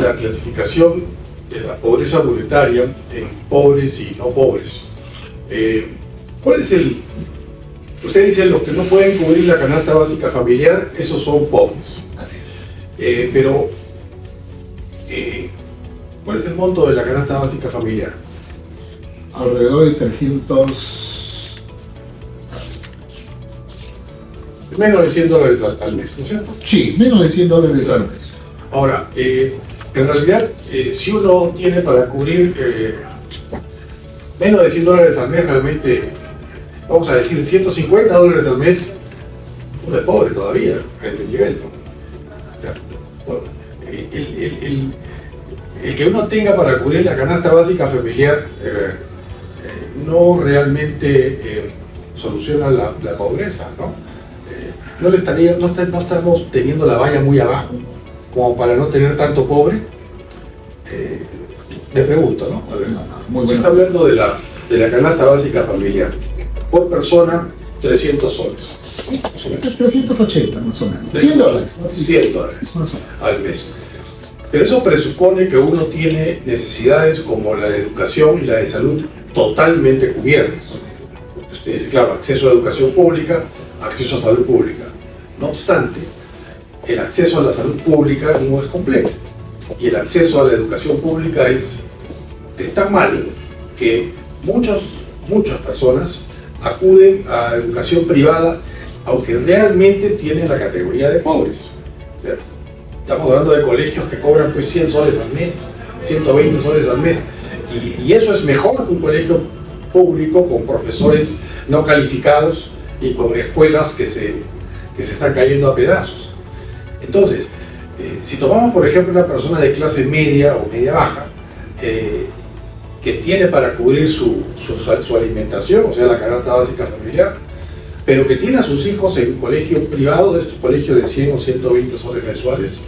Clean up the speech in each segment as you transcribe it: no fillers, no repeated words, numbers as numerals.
la clasificación de la pobreza monetaria en pobres y no pobres. ¿Cuál es el...? Usted dice, los que no pueden cubrir la canasta básica familiar, esos son pobres. Así es. Pero, ¿cuál es el monto de la canasta básica familiar? Alrededor de 300... Menos de $100 al mes, ¿no es cierto? Sí, menos de $100 Claro. al mes. Ahora, en realidad, si uno tiene para cubrir menos de $100 al mes, realmente, vamos a decir, $150 al mes, uno es pobre todavía a ese nivel, ¿no? O sea, el que uno tenga para cubrir la canasta básica familiar no realmente soluciona la pobreza, ¿no? No estamos teniendo la valla muy abajo como para no tener tanto pobre. Me pregunto, ¿no? A ver, Muy se bueno. está hablando de la canasta básica familiar. Por persona, 300 soles. Más o menos. 380 más o menos. $100. $100 Más o menos. al mes. Pero eso presupone que uno tiene necesidades como la de educación y la de salud totalmente cubiertas. Usted dice, claro, acceso a educación pública, acceso a salud pública. No obstante, el acceso a la salud pública no es completo. Y el acceso a la educación pública es tan malo que muchas personas acuden a educación privada, aunque realmente tienen la categoría de pobres. Estamos hablando de colegios que cobran pues 100 soles al mes, 120 soles al mes, y eso es mejor que un colegio público con profesores no calificados y con escuelas que se están cayendo a pedazos. Entonces, si tomamos por ejemplo una persona de clase media o media baja, que tiene para cubrir su alimentación, o sea la canasta básica familiar, pero que tiene a sus hijos en un colegio privado, de estos colegios de 100 o 120 soles mensuales,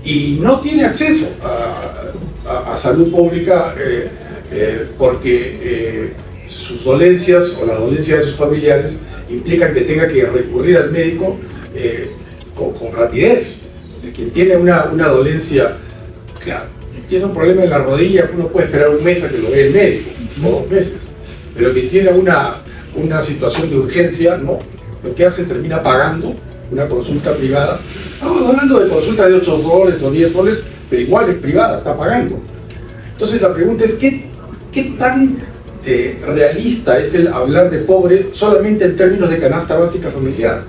y no tiene acceso a salud pública porque sus dolencias o las dolencias de sus familiares implican que tenga que recurrir al médico con rapidez. Quien tiene una dolencia, claro, tiene un problema en la rodilla, uno puede esperar un mes a que lo vea el médico, o 2 meses, pero quien tiene una situación de urgencia, no, lo que hace termina pagando una consulta privada. Estamos hablando de consultas de 8 soles o 10 soles, pero igual es privada, está pagando. Entonces la pregunta es, ¿qué tan realista es el hablar de pobre solamente en términos de canasta básica familiar?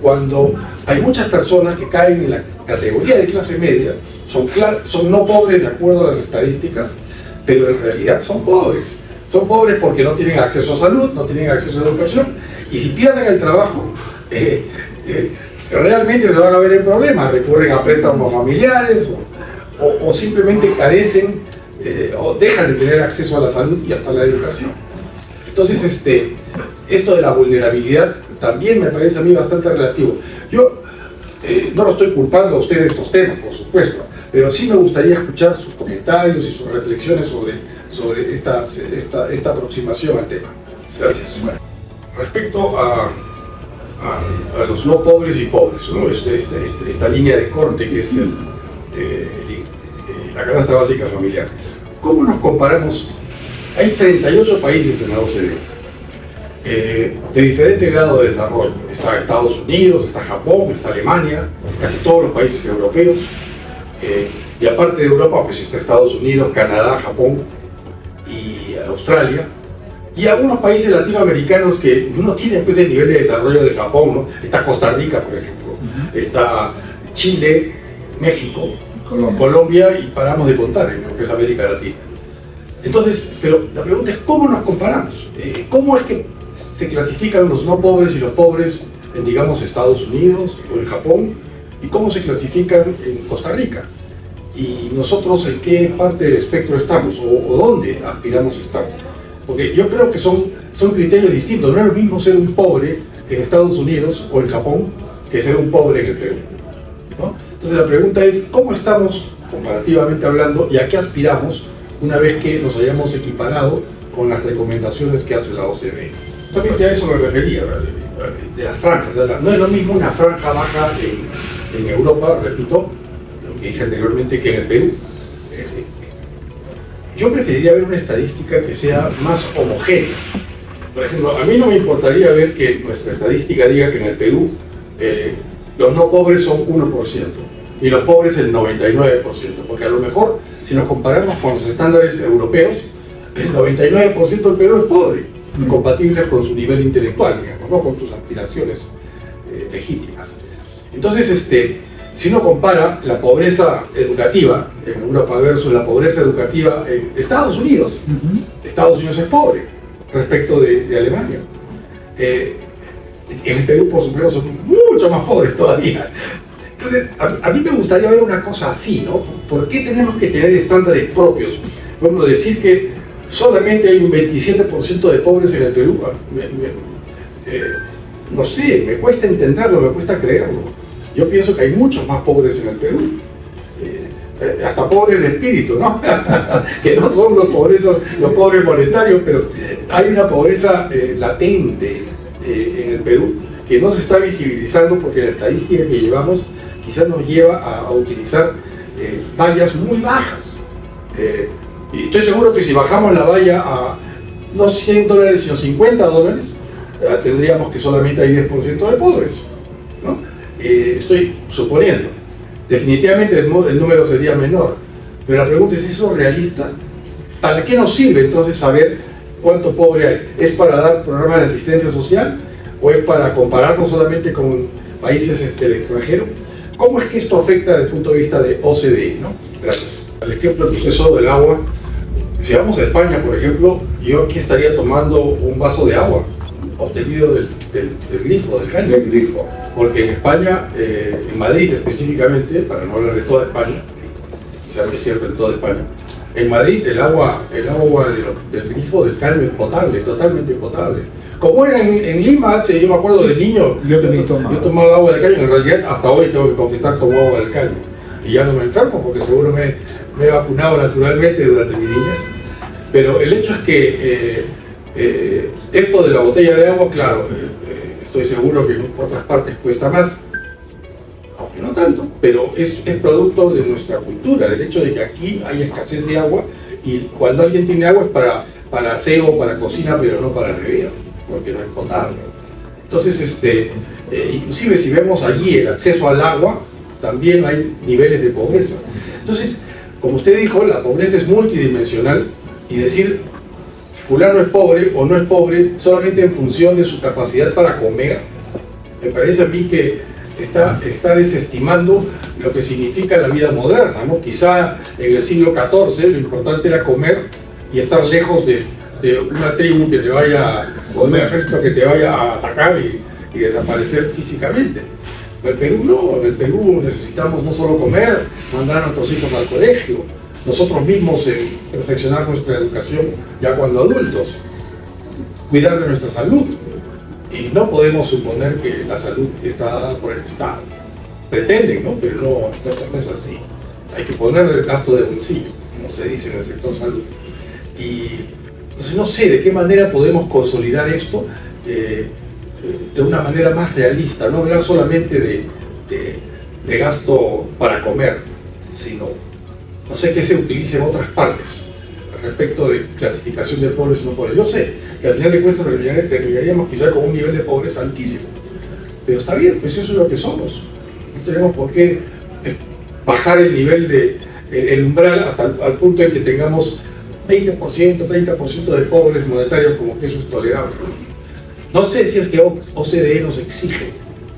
Cuando hay muchas personas que caen en la categoría de clase media, son no pobres de acuerdo a las estadísticas, pero en realidad son pobres. Son pobres porque no tienen acceso a salud, no tienen acceso a educación, y si pierden el trabajo, realmente se van a ver en problemas, recurren a préstamos familiares o simplemente carecen o dejan de tener acceso a la salud y hasta la educación. Entonces, esto de la vulnerabilidad también me parece a mí bastante relativo. Yo no lo estoy culpando a usted de estos temas, por supuesto, pero sí me gustaría escuchar sus comentarios y sus reflexiones sobre esta aproximación al tema. Gracias. Bueno, respecto a los no pobres y pobres, ¿no? Esta línea de corte que es la canasta básica familiar. ¿Cómo nos comparamos? Hay 38 países en la OCDE. De diferente grado de desarrollo. Está Estados Unidos, está Japón, está Alemania, casi todos los países europeos. Y aparte de Europa, pues está Estados Unidos, Canadá, Japón y Australia. Y algunos países latinoamericanos que no tienen pues el nivel de desarrollo de Japón, ¿no? Está Costa Rica, por ejemplo. Está Chile, México, Colombia, y paramos de contar en lo que es América Latina. Entonces, pero la pregunta es, ¿cómo nos comparamos? ¿Cómo es que se clasifican los no pobres y los pobres en, digamos, Estados Unidos o en Japón? ¿Y cómo se clasifican en Costa Rica? ¿Y nosotros en qué parte del espectro estamos? ¿O dónde aspiramos a estar? Porque yo creo que son criterios distintos. No es lo mismo ser un pobre en Estados Unidos o en Japón que ser un pobre en el Perú, ¿no? Entonces la pregunta es, ¿cómo estamos comparativamente hablando y a qué aspiramos una vez que nos hayamos equiparado con las recomendaciones que hace la OCDE? Solamente a eso me refería, de las franjas. No es lo mismo una franja baja en Europa, repito, lo que dije anteriormente, que en el Perú. yo preferiría ver una estadística que sea más homogénea. Por ejemplo, a mí no me importaría ver que nuestra estadística diga que en el Perú los no pobres son 1% y los pobres el 99%, porque a lo mejor si nos comparamos con los estándares europeos, el 99% del Perú es pobre, compatibles con su nivel intelectual, digamos, ¿no? Con sus aspiraciones legítimas. Entonces, si uno compara la pobreza educativa en Europa versus la pobreza educativa en Estados Unidos, Estados Unidos es pobre respecto de Alemania. En el Perú, por supuesto, son mucho más pobres todavía. Entonces, a mí me gustaría ver una cosa así, ¿no? ¿Por qué tenemos que tener estándares propios? Por ejemplo, decir que solamente hay un 27% de pobres en el Perú, no sé, me cuesta entenderlo, me cuesta creerlo. Yo pienso que hay muchos más pobres en el Perú, hasta pobres de espíritu, ¿no? Que no son los pobres monetarios, pero hay una pobreza latente en el Perú que no se está visibilizando porque la estadística que llevamos quizás nos lleva a utilizar vallas muy bajas. Y estoy seguro que si bajamos la valla a no $100, sino $50, tendríamos que solamente hay 10% de pobres, ¿no? Estoy suponiendo. Definitivamente el número sería menor, pero la pregunta es eso realista. ¿Para qué nos sirve entonces saber cuánto pobre hay? ¿Es para dar programas de asistencia social o es para compararnos solamente con países del extranjero? ¿Cómo es que esto afecta desde el punto de vista de OCDE, ¿no? Gracias. El ejemplo que usted usó del agua, si vamos a España, por ejemplo, yo aquí estaría tomando un vaso de agua obtenido del grifo, del caño. Del grifo. Porque en España, en Madrid específicamente, para no hablar de toda España, quizás es cierto en toda España, en Madrid el agua del grifo, del caño es potable, totalmente potable. Como era en Lima, yo me acuerdo de niño, yo tomaba agua del caño, en realidad hasta hoy tengo que confesar tomo agua del caño. Y ya no me enfermo porque seguro me he vacunado naturalmente durante mi niñez. Pero el hecho es que esto de la botella de agua, claro, estoy seguro que en otras partes cuesta más, aunque no tanto, pero es producto de nuestra cultura, del hecho de que aquí hay escasez de agua y cuando alguien tiene agua es para aseo, para cocina, pero no para beber, porque no es potable. Entonces, inclusive si vemos allí el acceso al agua, también hay niveles de pobreza. Entonces, como usted dijo, la pobreza es multidimensional y decir fulano es pobre o no es pobre solamente en función de su capacidad para comer, me parece a mí que está desestimando lo que significa la vida moderna, ¿no? Quizá en el siglo XIV lo importante era comer y estar lejos de una tribu que te vaya, o de un ejército que te vaya a atacar y desaparecer físicamente. En el Perú no, en el Perú necesitamos no solo comer, mandar a nuestros hijos al colegio, nosotros mismos perfeccionar nuestra educación ya cuando adultos, cuidar de nuestra salud. Y no podemos suponer que la salud está dada por el Estado. Pretenden, ¿no? Pero no es así. Hay que poner el gasto de bolsillo, como se dice en el sector salud. Y entonces no sé de qué manera podemos consolidar esto de una manera más realista, no hablar solamente de gasto para comer, sino, no sé qué se utilice en otras partes respecto de clasificación de pobres y no pobres. Yo sé que al final de cuentas terminaríamos quizá con un nivel de pobreza altísimo, pero está bien, pues eso es lo que somos. No tenemos por qué bajar el nivel el umbral hasta al punto en que tengamos 20%, 30% de pobres monetarios, como que eso es tolerable. No sé si es que OCDE nos exige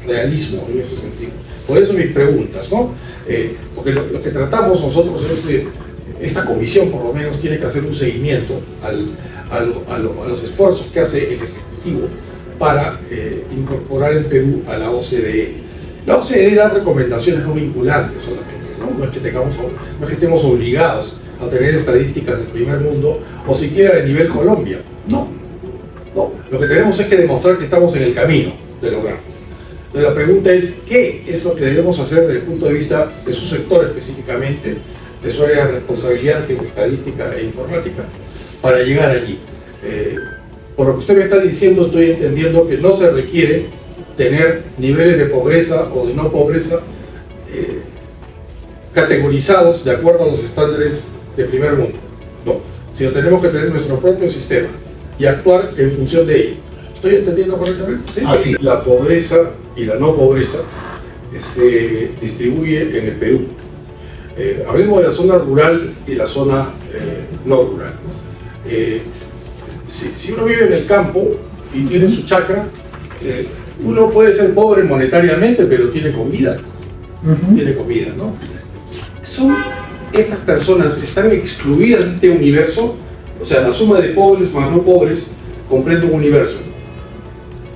realismo en ese sentido. Por eso mis preguntas, ¿no? Porque lo que tratamos nosotros es de, esta comisión por lo menos tiene que hacer un seguimiento a los esfuerzos que hace el Ejecutivo para incorporar el Perú a la OCDE. La OCDE da recomendaciones no vinculantes solamente, ¿no? No es que estemos obligados a tener estadísticas del primer mundo o siquiera de nivel Colombia. No. Lo que tenemos es que demostrar que estamos en el camino de lograrlo. Entonces la pregunta es, ¿qué es lo que debemos hacer desde el punto de vista de su sector específicamente, de su área de responsabilidad, que es estadística e informática, para llegar allí? Por lo que usted me está diciendo, estoy entendiendo que no se requiere tener niveles de pobreza o de no pobreza categorizados de acuerdo a los estándares de primer mundo. No, sino tenemos que tener nuestro propio sistema y actuar en función de ello. ¿Estoy entendiendo correctamente? ¿Sí? Así. La pobreza y la no pobreza se distribuye en el Perú. Hablemos de la zona rural y la zona no rural. Si uno vive en el campo y tiene su chacra, uno puede ser pobre monetariamente, pero tiene comida. Tiene comida, ¿no? Estas personas están excluidas de este universo, o sea, la suma de pobres más no pobres comprende un universo.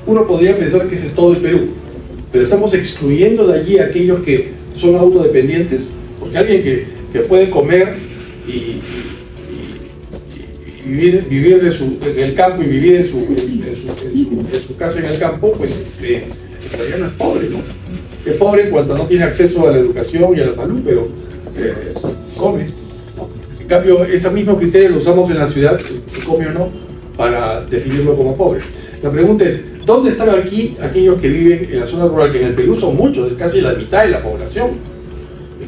Uno podría pensar que ese es todo el Perú, pero estamos excluyendo de allí a aquellos que son autodependientes, porque alguien que puede comer y vivir en el campo y vivir en su casa en el campo, pues en realidad no es pobre, ¿no? Es pobre en cuanto no tiene acceso a la educación y a la salud, pero come, ¿no? En cambio, ese mismo criterio lo usamos en la ciudad, si come o no, para definirlo como pobre. La pregunta es, ¿dónde están aquí aquellos que viven en la zona rural? Que en el Perú son muchos, es casi la mitad de la población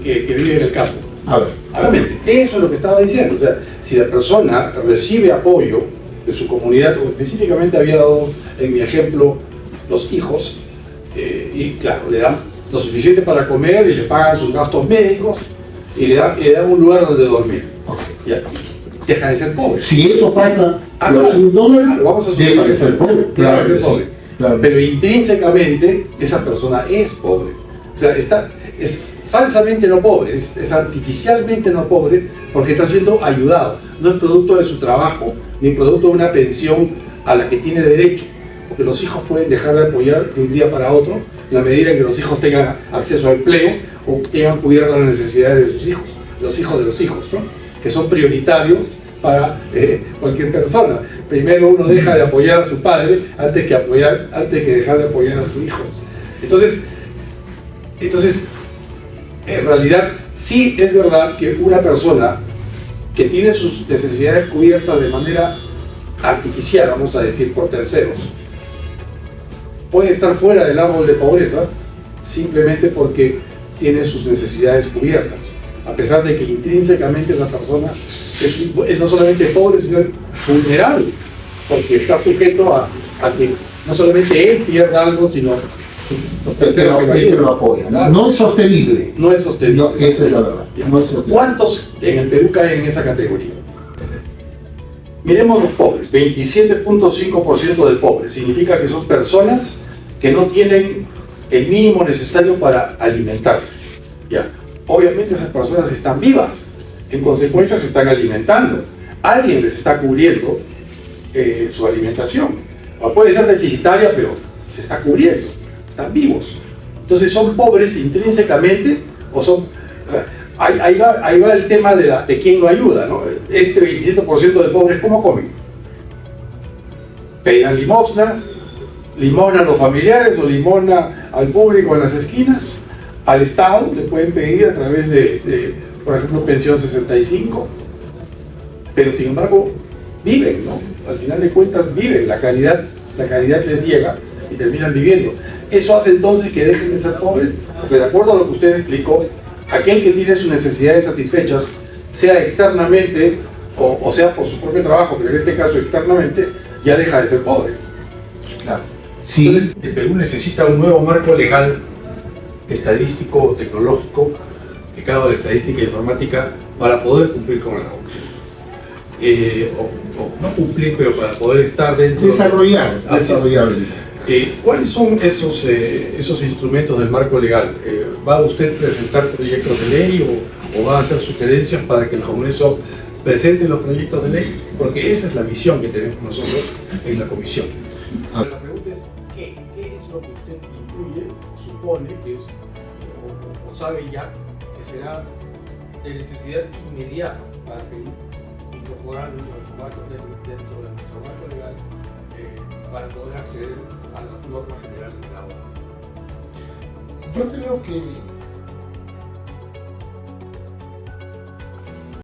que vive en el campo. A ver. Obviamente, eso es lo que estaba diciendo. O sea, si la persona recibe apoyo de su comunidad, o específicamente había dado en mi ejemplo los hijos, y claro, le dan lo suficiente para comer y le pagan sus gastos médicos y le dan un lugar donde dormir. Ya, deja de ser pobre. Si eso pasa, los $100, claro, vamos a deja de ser pobre. Deja de ser que pobre. sí, claro. Pero intrínsecamente esa persona es pobre. O sea, es falsamente no pobre, es artificialmente no pobre porque está siendo ayudado. No es producto de su trabajo ni producto de una pensión a la que tiene derecho. Porque los hijos pueden dejar de apoyar de un día para otro en la medida en que los hijos tengan acceso a empleo o tengan cubiertas las necesidades de sus hijos, los hijos de los hijos, ¿no? Que son prioritarios para cualquier persona. Primero uno deja de apoyar a su padre antes que dejar de apoyar a su hijo. Entonces, en realidad sí es verdad que una persona que tiene sus necesidades cubiertas de manera artificial, vamos a decir, por terceros, puede estar fuera del árbol de pobreza simplemente porque tiene sus necesidades cubiertas, a pesar de que intrínsecamente esa persona es no solamente pobre, sino vulnerable, porque está sujeto a que no solamente él pierda algo, sino los terceros que lo apoyan. Claro. No es sostenible. No es sostenible. No, esa es la verdad. No es sostenible. ¿Cuántos en el Perú caen en esa categoría? Miremos los pobres, 27.5% de pobres, significa que son personas que no tienen el mínimo necesario para alimentarse. Ya, obviamente esas personas están vivas, en consecuencia se están alimentando, alguien les está cubriendo su alimentación, o puede ser deficitaria, pero se está cubriendo, están vivos. Entonces son pobres intrínsecamente, o sea, ahí va el tema de quién lo ayuda, ¿no? Este 27% de pobres, ¿cómo comen? Pedirán limosna a los familiares o limosna al público en las esquinas, al Estado le pueden pedir a través de por ejemplo, pensión 65, pero sin embargo viven, ¿no? Al final de cuentas viven, la caridad les llega y terminan viviendo. Eso hace entonces que dejen de ser pobres, porque de acuerdo a lo que usted explicó, aquel que tiene sus necesidades satisfechas, sea externamente o sea por su propio trabajo, pero en este caso externamente, ya deja de ser pobre. Claro. Sí. Entonces, el Perú necesita un nuevo marco legal, estadístico, tecnológico, aplicado a la estadística e informática, para poder cumplir con la OCDE. O no cumplir, pero para poder estar dentro. Desarrollar. ¿Cuáles son esos instrumentos del marco legal? ¿Va usted a presentar proyectos de ley o va a hacer sugerencias para que el Congreso presente los proyectos de ley? Porque esa es la visión que tenemos nosotros en la comisión. Pero la pregunta es, ¿qué es lo que usted incluye o supone que es, o sabe ya que será de necesidad inmediata para Perú incorporar dentro de nuestro marco legal para poder acceder a las normas generales de la ONU? Yo creo que